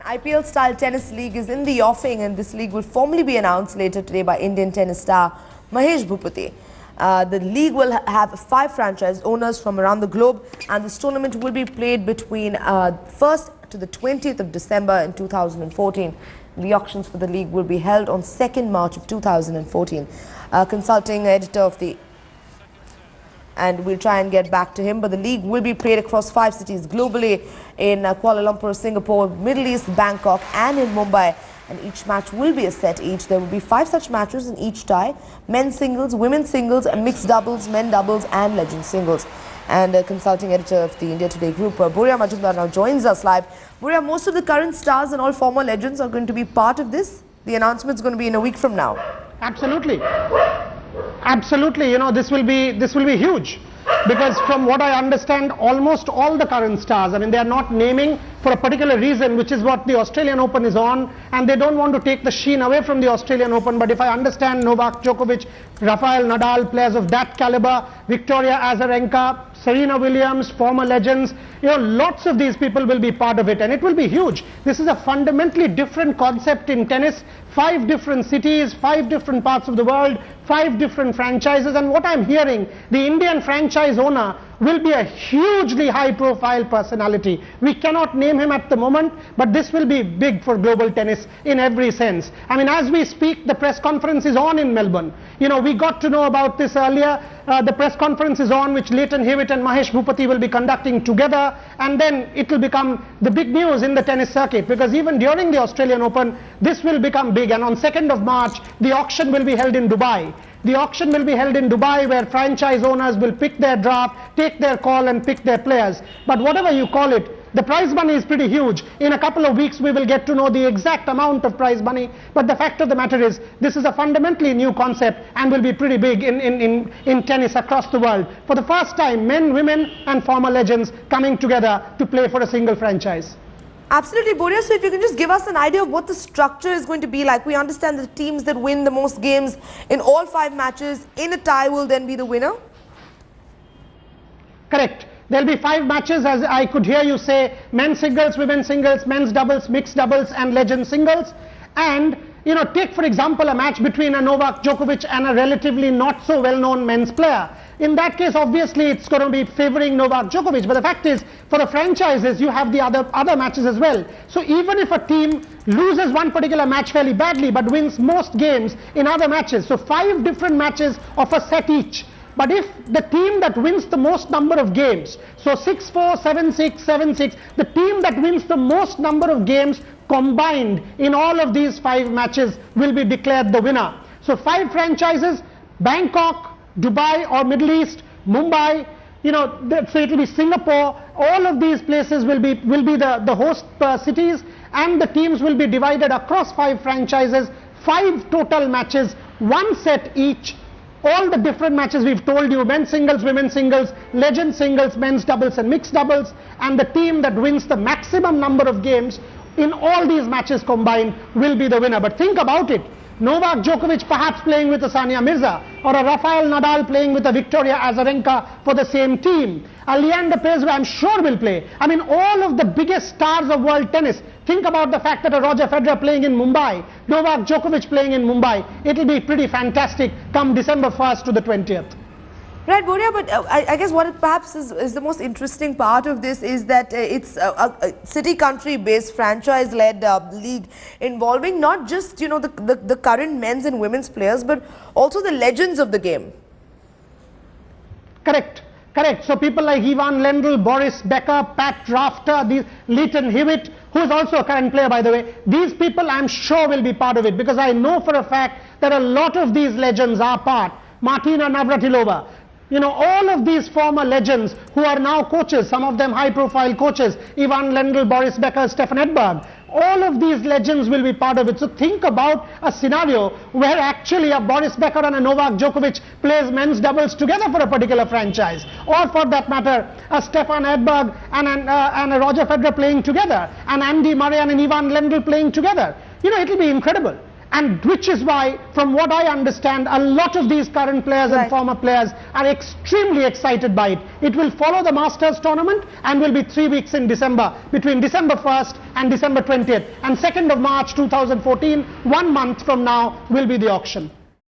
IPL-style tennis league is in the offing, and this league will formally be announced later today by Indian tennis star Mahesh Bhupathi. The league will have 5 franchise owners from around the globe, and this tournament will be played between 1st to the 20th of December in 2014. The auctions for the league will be held on 2nd March of 2014. Consulting editor of the and we'll try and get back to him. But the league will be played across 5 cities globally in Kuala Lumpur, Singapore, Middle East, Bangkok and in Mumbai. And each match will be a set each. There will be 5 such matches in each tie: men's singles, women's singles, mixed doubles, men doubles and legend singles. And consulting editor of the India Today group, Boria Majumdar, now joins us live. Boria, most of the current stars and all former legends are going to be part of this. The announcement is going to be in a week from now. Absolutely. Absolutely, you know, this will be huge, because from what I understand, almost all the current stars, I mean, they are not naming for a particular reason, which is what the Australian Open is on, and they don't want to take the sheen away from the Australian Open. But if I understand, Novak Djokovic, Rafael Nadal, players of that caliber, Victoria Azarenka, Serena Williams, former legends, you know, lots of these people will be part of it, and it will be huge. This is a fundamentally different concept in tennis. 5 different cities, 5 different parts of the world, 5 different franchises, and what I'm hearing, the Indian franchise owner will be a hugely high-profile personality. We cannot name him at the moment, but this will be big for global tennis in every sense. I mean, as we speak, the press conference is on in Melbourne. You know, we got to know about this earlier. The press conference is on, which Lleyton Hewitt and Mahesh Bhupathi will be conducting together, and then it will become the big news in the tennis circuit, because even during the Australian Open, this will become big. And on 2nd of March, the auction will be held in Dubai. The auction will be held in Dubai, where franchise owners will pick their draft, take their call and pick their players. But whatever you call it, the prize money is pretty huge. In a couple of weeks we will get to know the exact amount of prize money. But the fact of the matter is, this is a fundamentally new concept and will be pretty big in tennis across the world. For the first time, men, women and former legends coming together to play for a single franchise. Absolutely, Boria. So if you can just give us an idea of what the structure is going to be like. We understand the teams that win the most games in all 5 matches in a tie will then be the winner. Correct. There will be 5 matches, as I could hear you say: men's singles, women's singles, men's doubles, mixed doubles and legend singles. And, you know, take for example a match between a Novak Djokovic and a relatively not so well-known men's player. In that case, obviously, it's going to be favoring Novak Djokovic. But the fact is, for the franchises, you have the other matches as well. So even if a team loses one particular match fairly badly, but wins most games in other matches, so 5 different matches of a set each. But if the team that wins the most number of games, so 6-4, 7-6, 7-6, the team that wins the most number of games combined in all of these 5 matches will be declared the winner. So 5 franchises: Bangkok, Dubai or Middle East, Mumbai, you know, so it will be Singapore. All of these places will be the host cities, and the teams will be divided across 5 franchises, 5 total matches, 1 set each. All the different matches we've told you: men's singles, women's singles, legend singles, men's doubles and mixed doubles, and the team that wins the maximum number of games in all these matches combined will be the winner. But think about it. Novak Djokovic perhaps playing with a Sania Mirza, or a Rafael Nadal playing with a Victoria Azarenka for the same team. A Leander Paes, I'm sure, will play. I mean, all of the biggest stars of world tennis. Think about the fact that a Roger Federer playing in Mumbai, Novak Djokovic playing in Mumbai. It will be pretty fantastic come December 1st to the 20th. Right, Boria, but I guess what perhaps is the most interesting part of this is that it's a city-country-based, franchise-led league involving not just, you know, the current men's and women's players, but also the legends of the game. Correct. Correct. So people like Ivan Lendl, Boris Becker, Pat Rafter, Lleyton Hewitt, who is also a current player, by the way, these people I'm sure will be part of it, because I know for a fact that a lot of these legends are part. Martina Navratilova. You know, all of these former legends who are now coaches, some of them high-profile coaches: Ivan Lendl, Boris Becker, Stefan Edberg. All of these legends will be part of it. So think about a scenario where actually a Boris Becker and a Novak Djokovic plays men's doubles together for a particular franchise, or for that matter, a Stefan Edberg and a Roger Federer playing together, and Andy Murray and an Ivan Lendl playing together. You know, it will be incredible. And which is why, from what I understand, a lot of these current players and former players are extremely excited by it. It will follow the Masters tournament and will be 3 weeks in December, between December 1st and December 20th. And 2nd of March 2014, 1 month from now, will be the auction.